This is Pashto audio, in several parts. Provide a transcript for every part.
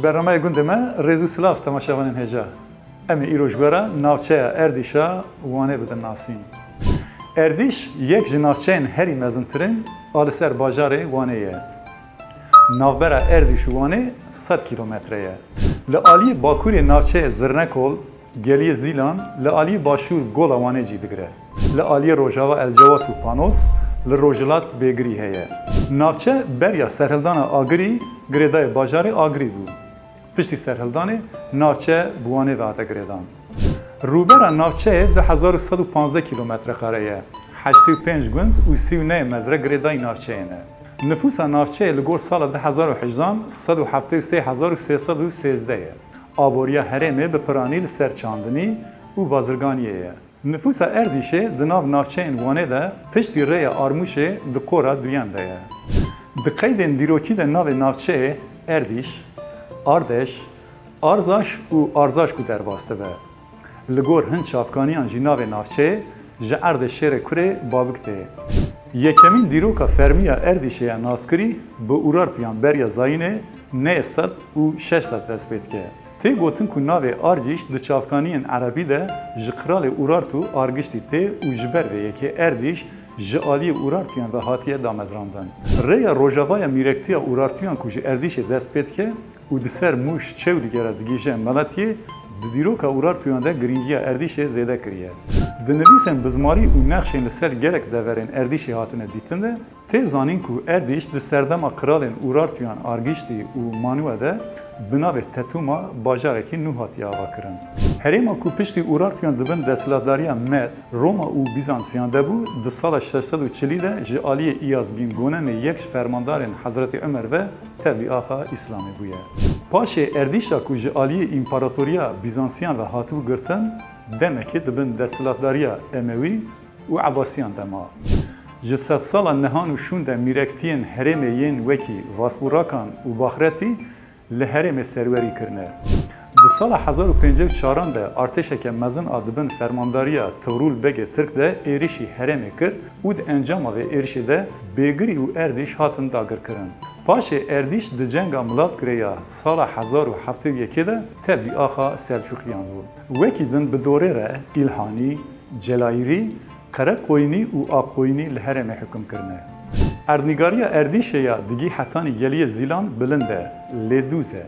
برنامه گنده ما رزو سلاف تماشاوانین هجا. امی ایروژگارا ناوچه اردیشا وانه بدن ناسین. اردیش یک جناوچه‌ین هری مزنترین آلسر باجاره وانه یه. ناوبرا اردیش وانه 100 کیلومتره. لعالی باکوری ناوچه زرنکول گلی زیلان لعالی باشور گولا وانه جی دگره. لعالی روجاوا الجواس و پانوس لروجلات بگری هیه. ناوچه بریا سرهلدان آگری گریدای باجاره آگری بود. پشتی سرهلدان ناوچه بوانه وعده گریدان. روبرا ناوچه 2115 کیلومتر قراره. 85 گند و 39 مزرعه گریدای ناوچه اینه. نفوس ناوچه لگور سال 2018 173,313 آبوریا هرمه به پرانیل سرچاندنی و بازرگانیه. نفوس اردیشه دناو ناوچه این وانه ده پشتی ری آرموشه دقورا دوینده یه. دقیدن دیروکی ده ناو ناوچه اردیش، آردش، آرزاش و آرزاش کو در باسته به. لگور هن چاپکانیان جی ناو ناوچه جه اردش شیر کره بابکته. یکمین دیروکا فرمیا اردیشه ناسکری به اورارتیان بریا زاینه نه 100 و 600 دست بید که. تی گوتن کو ناو آرجیش د چافکانین عربی ده جقرال اورارتو آرگشتی تی و جبر ویه که اردیش جعالی اورارتیان و هاتیه دامزراندن. ریا روژاوای میرکتیا اورارتیان کو جه اردیش دست بید که و دسر موش چولی گره دگیجه ملاتیه دیروکا اورارتیان ده گرینگیا اردیش زیده کریه. دنویسن بزماری و نقشین لسر گرک دورین اردیشی هاتنه دیتنده تی زانین کو اردیش د سردما کرالین اورارتیان آرگیشتی و مانوه ده بناو تتوما باجارکی نو هاتی آوا کرن. هریما کو پشتی اورارتیان دبن دستلاتداریا مد روما و بیزانسیان ده بو د سال 640 ده جعالی ایاز بین گونن یک فرماندارین حضرت عمر و تبی آخا اسلامی بویه. پاش اردیشا کو جعالی امپراتوریا بیزانسیان و هاتو گرتن دمکی دبن دستلاتداریا اموی و عباسیان دما. جسد سال نهان و شون ده میرکتین هرم ین وکی واسبوراکان و باخرتی لهرم سروری کرنه. د سال 1054 ده ارتشک مزن آدبن فرمانداریا تورول بگه ترک ده ایریشی هرم کر و د انجام و ایریشی ده بگری و اردیش هاتن داگر کرن. پاش اردیش د جنگا ملازگریا سال 1071 ده تبلی آخا سلجوقیان بود. وکی دن به دوره ره ایلهانی، جلایری، قرقوینی و آقوینی لهرم حکم کرنه. اردنگاریا اردیشه یا دگی حتانی گلی زیلان بلنده، لیدوزه.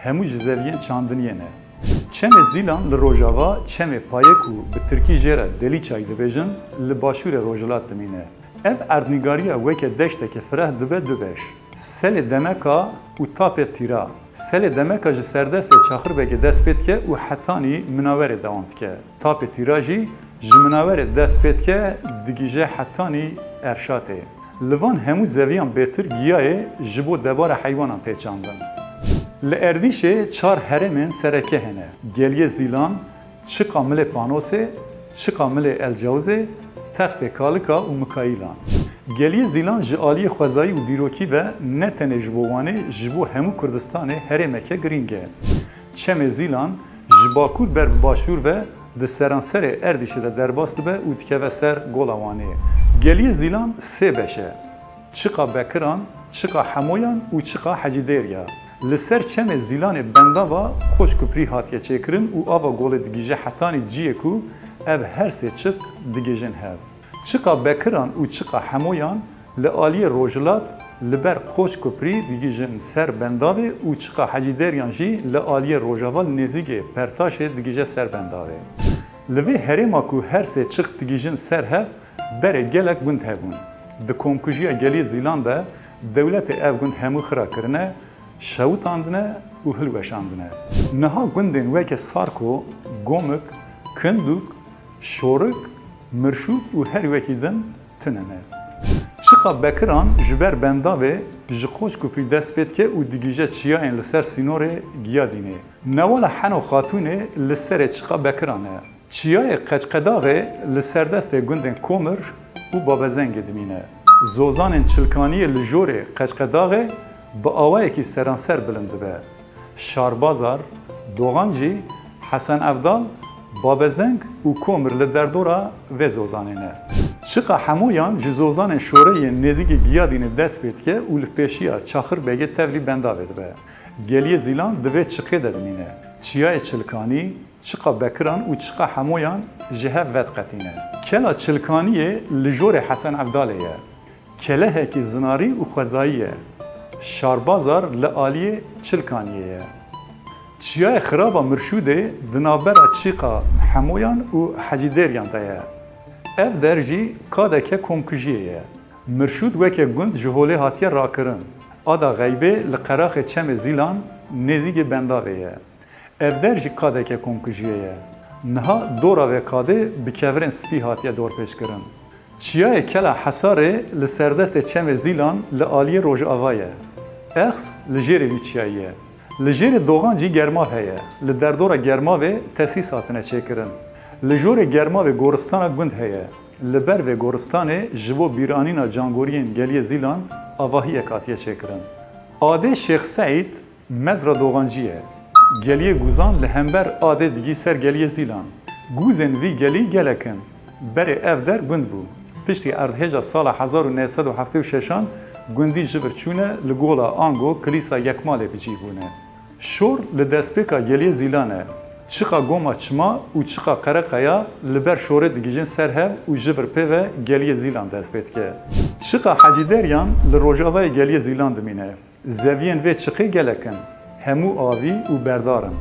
همو جزویین چاندنیه نه. چم زیلان لروجاوا چم پایکو به ترکی جره دلی چای دبیجن لباشور روجلات دمینه. اف اردنگاریا وکه دشته که فرح دبه دبش. سل دمکا و تاپ تیرا. سل دمکا جه سردست چاخر بگه دست پید که و حتانی مناور دواند که. تاپ تیراجی جمناور دست پید که دگیجه حتانی ارشاته. لوان همو زویان بهتر گیاه جبو دبار حیوانان تیچاندن. لأردیشه 4 هرمن سرکه هنه. گلیه زیلان، چقا مل پانوسه، چقا مل الجوزه، تخت کالکا و مکایلان. گلیه زیلان جعالی خوزایی و دیروکی و نتنه جبوانه جبو همو کردستانه هرمکه گرینگه. چم زیلان جباکور بر باشور و د سرانسر اردیشه ده درباست به و تکوه سر گولاوانه. گلیه زیلان 3 بشه. چقا بکران، چقا حمویان و چقا حجیدیریا. لسر چم زیلان بنداوا خوش کپری هاتیه چکرن و آوا گول دگیجه حتانی جیه کو اب هر سه چق دگیجن هف. چقا بکران و چقا حمویان لعالی روجلات لبر خوش کپری دگیجن سر بنداوه و چقا حجیدریان جی لعالی روجاوال نزیگه پرتاش دگیجه سر بنداوه. لوی هرما کو هر سه چق دگیجن سر هف بره گلک گند هبون. د کومکوژیا گلی زیلان ده دولت اف گند همو خرا کرنه شوتاندنه و هلوشاندنه. نها گندن وکه سارکو، گومک، کندوک، شورک، مرشوب و هر وکیدن تننه. چقا بکران جبر بنداوه جخوش کپری دست بید که و دیگیجه چیاین لسر سینور گیادینه. نوالا حنو خاتونه لسر چقا بکرانه. چیای قچقداغه لسر دست گندن کومر و بابزنگ دمینه. زوزان چلکانی لجور قچقداغه با آوایی که سرانسر بلند به شاربازار، دوغانجی، حسن افدال، بابزنگ و کومر لدردورا و زوزانینه. چقا همویان جزوزان شوره نزیک گیادین دست بید که اول پیشیا چاخر بگه تولی بندا بید به. geliye zilan divê çiqê de dimîne. Çiyayê çilkanî, çiqa bekiran û çiqa hemoyan ji hev vedqetîne. Kela çilkaniyê li jorê Hesen Evdalê ye. Kelehekî zinarî û xwezayî ye. Şarbazar li aliyê çilkaniyê ye. Çiyayê xiraba Mirşûdê di navbera çiqa hemoyan û hecîdêriyan de ye. Ev der jî kadeke komkujiyê ye. Mirşûd weke gund ji holê hatiye rakirin. Ada Xeybê li qeraxê çemê Zîlan nêzîgê Bendavê ye. Ev der jî kadeke komkujiyê ye. Niha dora ve kadê bi kevirên spî hatiye dorpêçkirin. Çiyayê Kela Hesarê li serdestê çemê Zîlan li aliyê Rojava ye. Ex li jêrê vî çiyayê ye. Li jêrê Doğan jî germav heye. Li derdora germavê tesîs hatine çêkirin. Li jorê germavê goristana gund heye. Li ber vê goristanê ji bo bîranîna cangoriyên geliyê Zîlan avahiyek hatiye çêkirin. Adê Şêx Seîd mezra Doğancî ye. Geliyê Guzan li hember adê digî ser geliyê Zîlan. Guzên vî gelî gelekin. Berê ev der gund bû. Piştî erdhêja sala 1976 gundî ji vir çûne li gola Ango kilîsa Yekmalê bicî bûne. Şor li destpêka geliyê Zîlan e. Çiqa goma çima û çiqa qereqeya li ber şorê digîjin ser hev û ji vir pê ve geliyê Zîlan dest pê dike. Çiqa hecîderiyan li Rojavayê geliyê Zîlan dimîne. Zeviyên vê çiqê gelekin. Hemû avî û berdarin.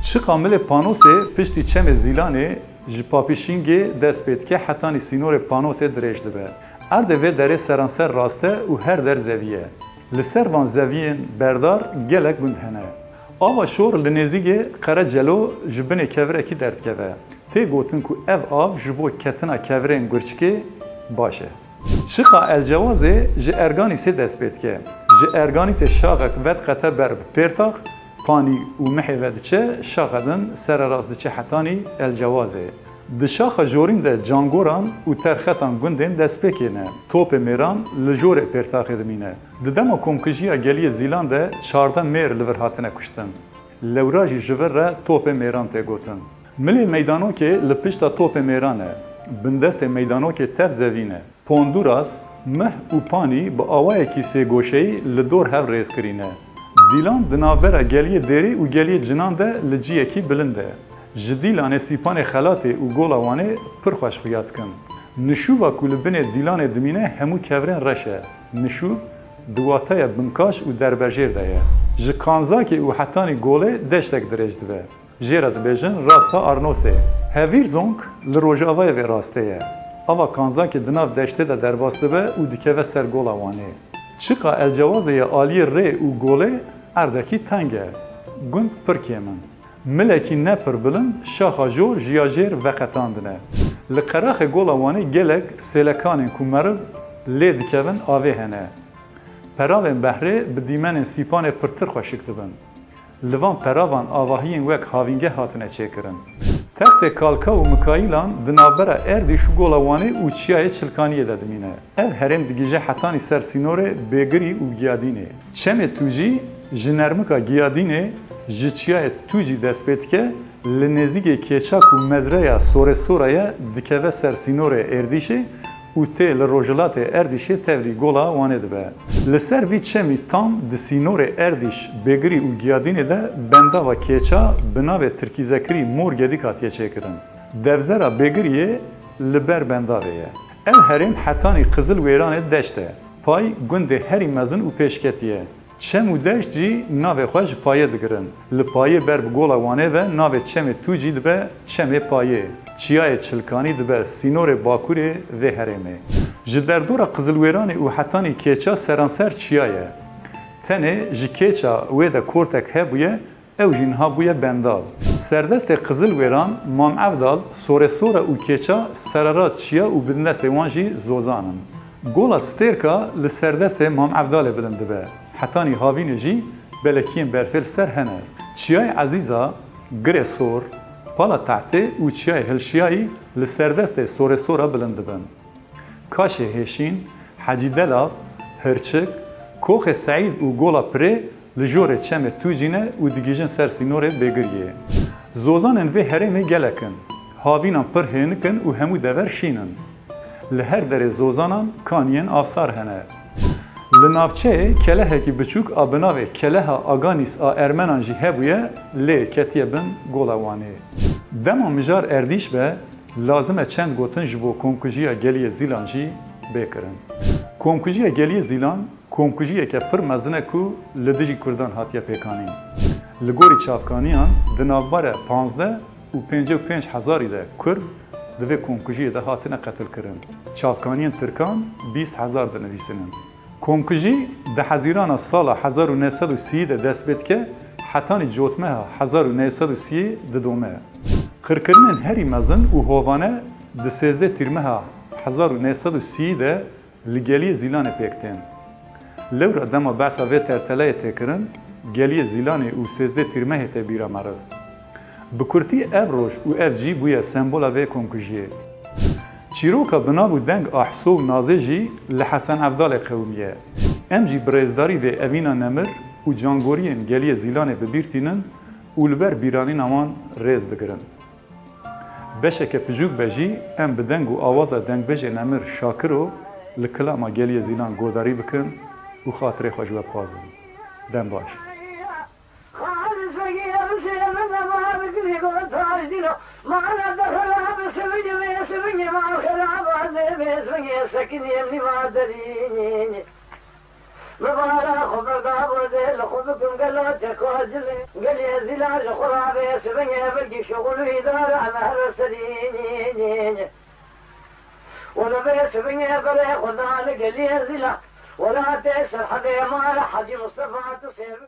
Çiqa milê Panosê piştî çemê Zîlanê ji papîşingê dest pê dike hetanî sînorê Panosê dirêj dibe. Erdê vê derê seranser rast e û her der zeviye. Li ser van zeviyên berdar gelek gund hene. Ava şor li nêzîgê qere celo ji binê kevirekî derdikeve. Tê gotin ku ev av ji bo ketina kevirên gurçikê baş e. Çiqa Elcewazê ji Erganîsê dest pê dike. Ji Erganîsê şaxek vedqete ber bi pêrtax, panî û mihê ve diçe şaxedin sererast diçe hetanî Elcewazê. Di şaxa jorîn de cangoran û terxetan gundên destpêkê ne. Topê mêran li jorê pêrtaxê dimîne. Di dema komkujiya geliyê Zîlan de 14 mêr li vir hatine kuştin. Lewra jî ji vir re topê mêran tê gotin. Milê meydanokê li pişta topê mêran e. Bindestê meydanokê tev zevîne. Ponduras, mih û panî bi awayekî sêgoşeyî li dor hev rêzkirîne. Dîlan di navbera geliyê Dêrî û geliyê Cinan de li ciyekî bilind e. Ji Dîlanê sîpanê xelatê û gola wanê pir xweş xuya dikin. Nişûva ku li binê Dîlanê dimîne hemû kevirên reş e. Nişûv di wataya binkaş û derbejêr de ye. Ji Kanzakê û hetanî golê deştek dirêj dibe. Jêra dibêjin rasta Arnosê. Hevîr zonk li Rojavayê vê rastê ye. Ava Kanzakê di nav deştê de derbas dibe û dikeve ser gola wanê. Çiqa Elcewazê ye aliyê rê û golê erdekî teng e. Gund pir kêmin. Milekî ne pir bilind şaxa jor jiya jêr veqetandine. Li qeraxê gola wanê gelek sêlekanên ku meriv lê dikevin avê hene. Peravên behrê bi dîmenên sîpanê pirtir xweşik dibin. Li van peravan avahiyên wek havîngeh hatine çêkirin. Textê Kalka û Mikailan di navbera Erdî şu gola wanê û çiyayê Çilkaniyê de dimîne. Ev herêm digîje hetanî ser sînorê Bêgirî û Giyadînê. Çemê Tûcî ji nermika Giyadînê ji çiyayê Tûcî dest pê dike, li nêzîgê Kêçak û mezreya Soresoraya dikeve ser sînorê Erdîşê û tê li Rojhilatê Erdîşê tevlî gola wanê dibe. Li ser vî çemî tam di sînorê Erdîş, Bêgirî û Giyadînê de bendava Kêça bi navê Tirkîzekirî Mor Gedîk hatiye çêkirin. Devzera Bêgiriyê li ber bendavê ye. Ev herêm hetanî Qizil Wêranê deşt e. Pay gundê herî mezin û pêşketî ye. Çem û deşt jî navê xwe ji payê digirin. Li payê ber bi gola wanê ve navê çemê Tûcî dibe çemê payê. Çiyayê Çilkanî dibe sînorê Bakurê vê herêmê. Ji derdora Qizilwêranê û hetanî Kêça seranser çiya ye. Tenê ji Kêça wê de kortek hebûye, ew jî niha bûye bendav. Serdestê Qizilwêran, Mam Evdal, Soresora û Kêça sererast çiya û bindestê wan jî zozanin. Gola Stêrka li serdestê Mam Evdalê bilind dibe. Hetanî havînê jî belekiyên berfêl ser hene. Çiyayê Ezîza, Girê Sor, Pala Tehtê û çiyayê Hilşiyayî li serdestê Soresora bilind dibin. Kaşê Hêşîn, Hecî Delav, Hirçik, Koxê Seîd û Gola Pirê li jorê çemê Tûcî ne û digîjin ser sînorê Bêgiriyê. Zozanên vê herêmê gelekin. Havînan pir hênikin û hemû dever şînin. Li her derê zozanan kaniyên afsar hene. لنافچه کلهکی بچوک آبناوه کلها آگانیس آ ارمنان جی هبویه لی کتیه بن گولوانه. دما مجار اردیش به لازمه چند گوتن جبو کمکجیه گلیه زیلان جی بکرن. کمکجیه گلیه زیلان کمکجیه که پر مزنه کو لدیجی کردان هاتیه پیکانین. لگوری چافکانیان دناباره 15 و 55 هزاری ده کرد دوی کمکجیه ده هاتنه قتل کرن. چافکانیان ترکان 20 هزار ده نویسنن. کمکجی ده حزیران سال 1930 ده دست بید که حتانی جوتمه 1930 ده دومه. خرکرنن هری مزن و هوانه ده 13 تیرمه 1930 ده لگلی زیلان پیکتین. لورا دما بحثا و ترتله تکرن گلی زیلان و 13 تیرمه تبیرا مرد. بکرتی اف روش و اف جی بویا سمبولا و کمکجیه. چیروکا بنابو دنگ احسو و نازه جی لحسن عبدال قومیه. ام جی برزداری و اوینا نمر و جانگورین گلی زیلان ببیرتینن و لبر بیرانی نمان ریز دگرن. بشه که پجوک بجی ام بدنگ و آواز دنگ بجه نمر شاکرو لکلاما گلی زیلان گوداری بکن و خاطر خوش بپازن. دم باش. مبارا خبر دابوده لخبكم قالوا تكوجل قال يا زلال خرابي سبني بلقي شغل إدارة على هالسنين ولا بيت سبني بلا خذاني قال يا زلال ولا تسر حدا ما حد مصطفى تصير